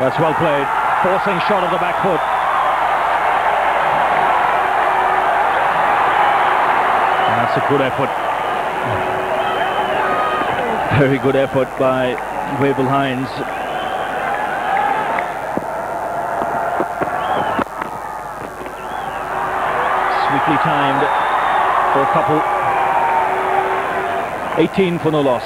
That's well played. Forcing shot of the back foot. That's a good effort. Very good effort by Wavell Hines. Sweetly timed for a couple. 18 for no loss.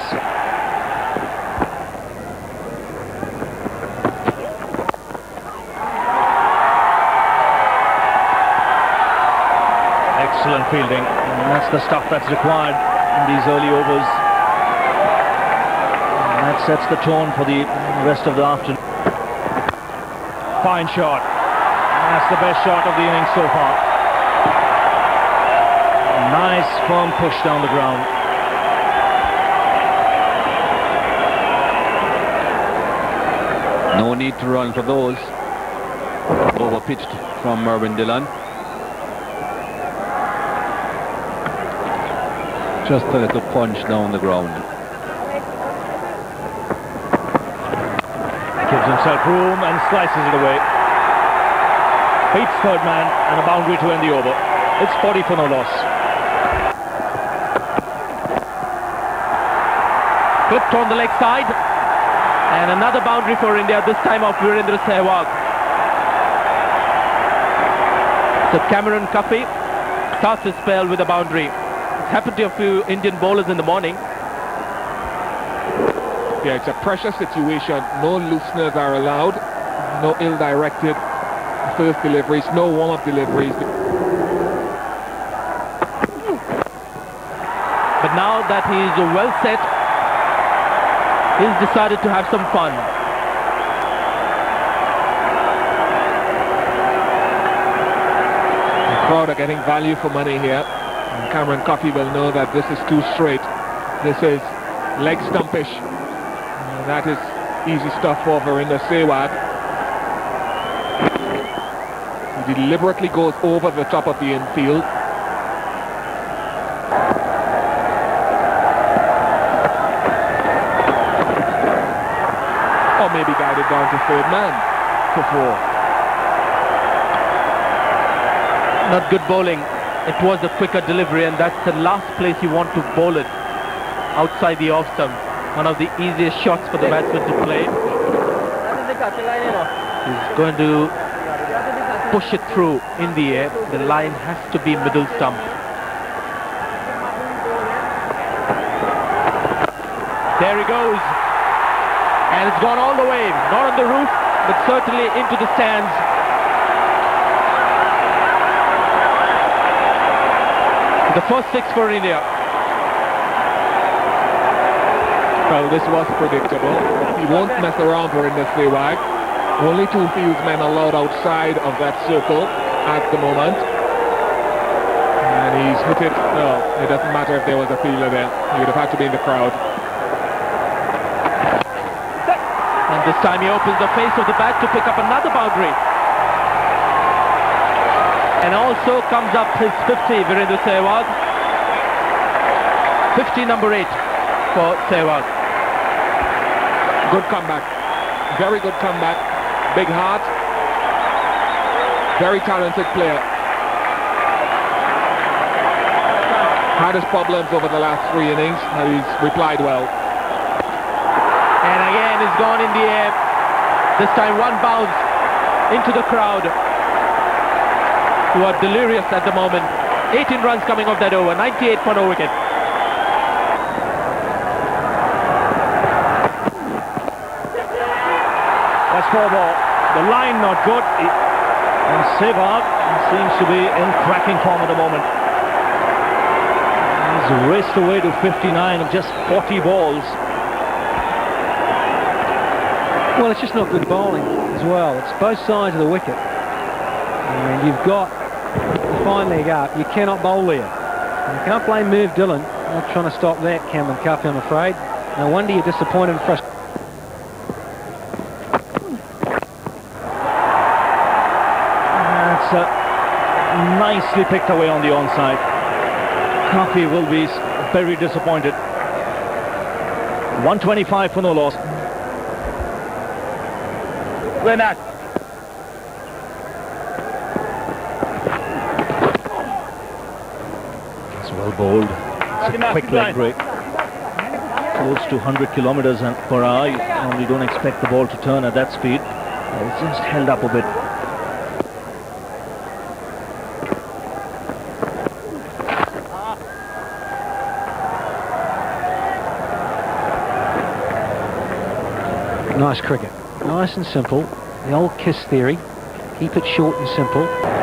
Excellent fielding. And that's the stuff that's required in these early overs. And that sets the tone for the rest of the afternoon. Fine shot. And that's the best shot of the innings so far. Nice firm push down the ground. No need to run for those. Over pitched from Mervyn Dillon. Just a little punch down the ground. Gives himself room and slices it away. Beats third man and a boundary to end the over. It's 40 for no loss. Clipped on the leg side. And another boundary for India, this time of Virender Sehwag. So Cameron Cuffey starts his spell with a boundary. It's happened to a few Indian bowlers in the morning. Yeah, it's a pressure situation. No looseners are allowed. No ill-directed first deliveries. No warm-up deliveries. But now that he is well set, he's decided to have some fun. The crowd are getting value for money here. And Cameron Cuffey will know that this is too straight. This is leg stumpish. And that is easy stuff for Virender Sehwag. He deliberately goes over the top of the infield. Or maybe guided down to third man for 4. Not good bowling. It was a quicker delivery, and that's the last place you want to bowl it. Outside the off stump. One of the easiest shots for the batsman to play. He's going to push it through in the air. The line has to be middle stump. There he goes. And it's gone all the way. Not on the roof, but certainly into the stands. The first 6 for India. Well, this was predictable. He won't mess around for Virender Sehwag. Only 2 fieldsmen allowed outside of that circle at the moment. And he's hit it. No, it doesn't matter if there was a fielder there. He would have had to be in the crowd. And this time he opens the face of the bat to pick up another boundary. And also comes up his 50, Virender Sehwag. 50 number 8 for Sehwag. Good comeback. Very good comeback. Big heart. Very talented player. Had his problems over the last 3 innings, and he's replied well. And again he's gone in the air. This time one bounce into the crowd, who are delirious at the moment. 18 runs coming off that over. 98 for no wicket. That's 4 ball. The line not good. And Sehwag seems to be in cracking form at the moment. He's raced away to 59 of just 40 balls. Well, it's just not good bowling as well. It's both sides of the wicket. And you've got the fine leg up. You cannot bowl there. And you can't blame Merv Dillon. Not trying to stop that, Cameron Cuffey, I'm afraid. No wonder you're disappointed and frustrated. Nicely picked away on the onside. Cuffey will be very disappointed. 125 for no loss. We're not. It's well bowled. It's a quick leg break. Close to 100 kilometers per hour. You normally don't expect the ball to turn at that speed. It's just held up a bit. Nice cricket. Nice and simple. The old KISS theory. Keep it short and simple. That's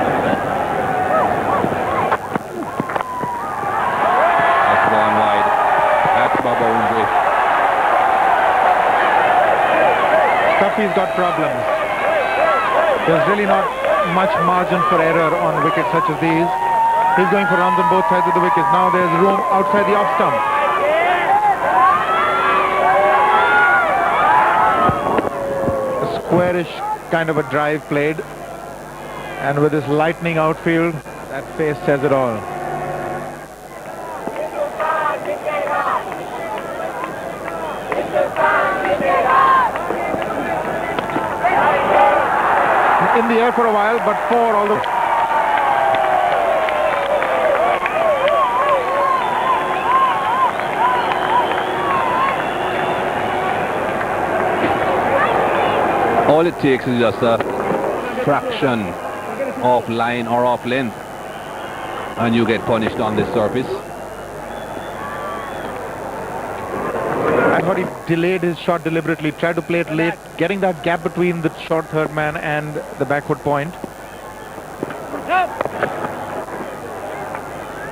gone wide. That's my boundary. Tuffy's got problems. There's really not much margin for error on wickets such as these. He's going for runs on both sides of the wickets. Now there's room outside the off stump. Squarish kind of a drive played, and with this lightning outfield, that face says it all. In the air for a while, but four, although all it takes is just a fraction off line or off length, and you get punished on this surface. I thought he delayed his shot deliberately, tried to play it late, getting that gap between the short third man and the backward point.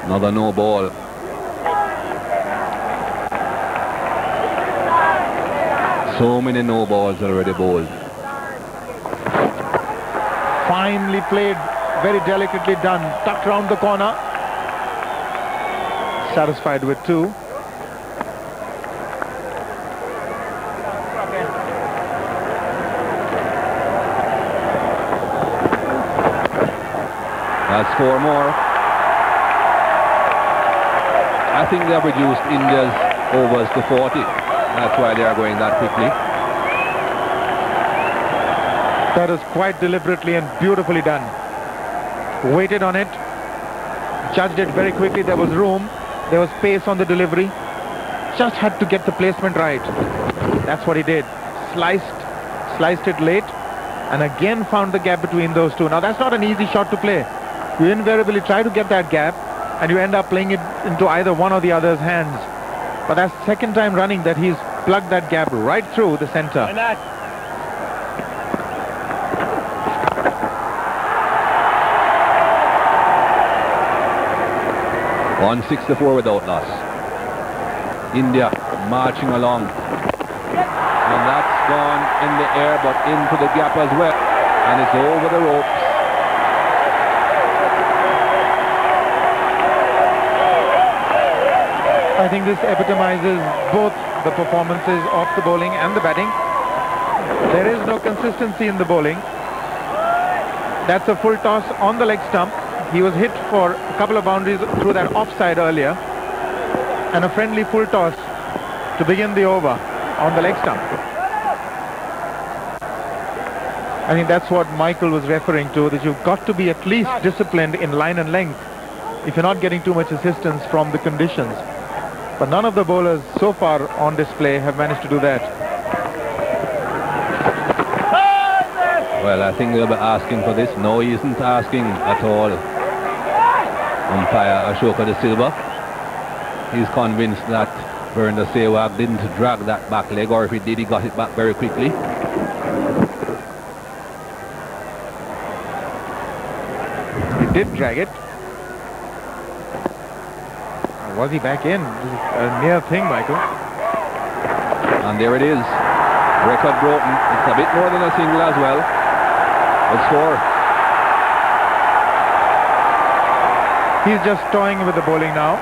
Another no ball. So many no balls already bowled. Finely played, very delicately done, tucked round the corner. Satisfied with two. That's four more. I think they have reduced India's overs to 40. That's why they are going that quickly. That is quite deliberately and beautifully done. Waited on it, judged it very quickly. There was room, there was pace on the delivery. Just had to get the placement right. That's what he did. Sliced it late, and again found the gap between those two. Now that's not an easy shot to play. You invariably try to get that gap, and you end up playing it into either one or the other's hands. But that's the second time running that he's plugged that gap right through the center. 164 without loss. India marching along. And that's gone in the air, but into the gap as well. And it's over the ropes. I think this epitomizes both the performances of the bowling and the batting. There is no consistency in the bowling. That's a full toss on the leg stump. He was hit for a couple of boundaries through that offside earlier. And a friendly full toss to begin the over on the leg stump. I think that's what Michael was referring to, that you've got to be at least disciplined in line and length if you're not getting too much assistance from the conditions. But none of the bowlers so far on display have managed to do that. Well, I think they'll be asking for this. No, he isn't asking at all. Umpire Ashoka De Silva. He's convinced that Virender Sehwag didn't drag that back leg, or if he did, he got it back very quickly. He did drag it. Was he back in? A near thing, Michael. And there it is. Record broken. It's a bit more than a single as well. It's four. He's just toying with the bowling now.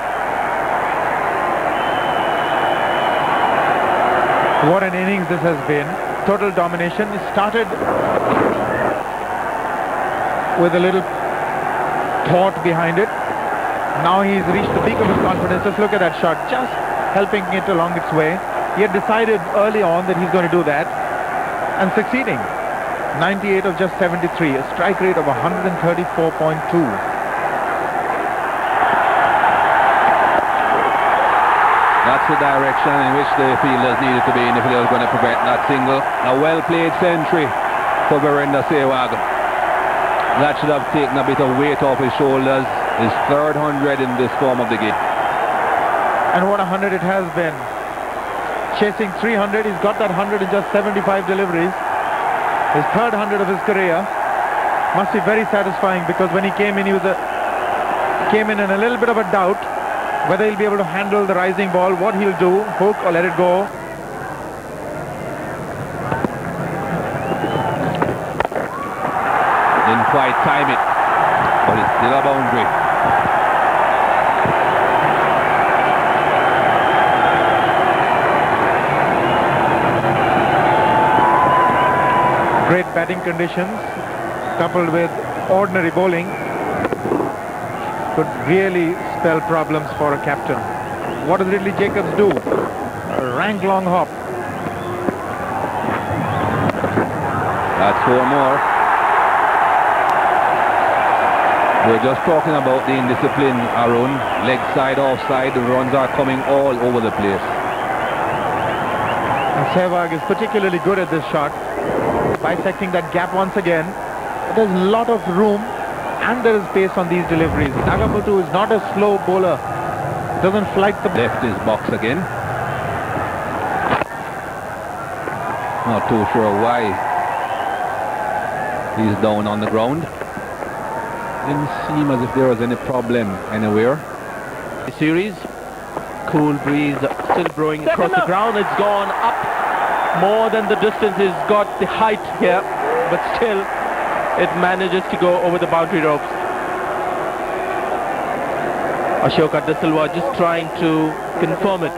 What an innings this has been. Total domination. It started with a little thought behind it. Now he's reached the peak of his confidence. Just look at that shot, just helping it along its way. He had decided early on that he's going to do that, and succeeding. 98 of just 73, a strike rate of 134.2. That's the direction in which the fielders needed to be in if they were going to prevent that single. A well-played century for Virender Sehwag. That should have taken a bit of weight off his shoulders. His third 100 in this form of the game. And what a 100 it has been. Chasing 300, he's got that 100 in just 75 deliveries. His third 100 of his career. Must be very satisfying, because when he came in, came in a little bit of a doubt whether he'll be able to handle the rising ball, what he'll do, hook or let it go. Didn't quite time it, but it's still a boundary. Great batting conditions coupled with ordinary bowling could really spell problems for a captain. What does Ridley Jacobs do? A rank long hop. That's 4 more. We're just talking about the indiscipline, Arun. Leg side, offside, the runs are coming all over the place. And Sehwag is particularly good at this shot, bisecting that gap once again. There's a lot of room and there is pace on these deliveries. Nagamutu is not a slow bowler. Doesn't flight the... Left his box again. Not too sure why he's down on the ground. Didn't seem as if there was any problem anywhere. The series, cool breeze still blowing across the ground. It's gone up more than the distance. It's got the height here, but still it manages to go over the boundary ropes. Ashoka De Silva just trying to confirm it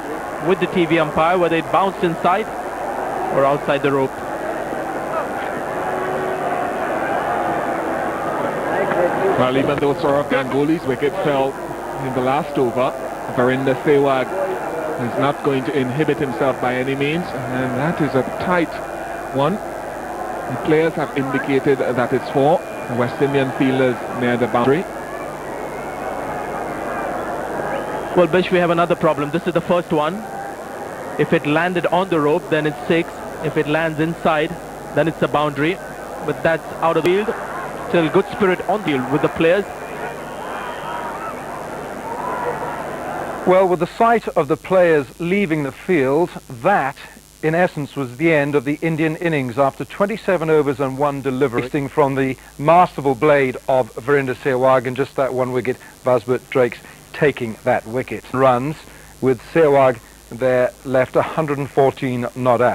with the TV umpire whether it bounced inside or outside the rope. Well, even though Saurav Ganguly's wicket fell in the last over, Virender Sehwag is not going to inhibit himself by any means, and that is a tight one. The players have indicated that it's for the West Indian fielders near the boundary. Well, Bish, we have another problem. This is the first one. If it landed on the rope, then it's 6. If it lands inside, then it's a boundary. But that's out of the field. Still good spirit on the field with the players. Well, with the sight of the players leaving the field, that in essence was the end of the Indian innings after 27 overs and 1 delivery. Resting from the masterful blade of Virender Sehwag, and just that 1 wicket, Busbert Drakes taking that wicket. Runs with Sehwag there left 114 not out.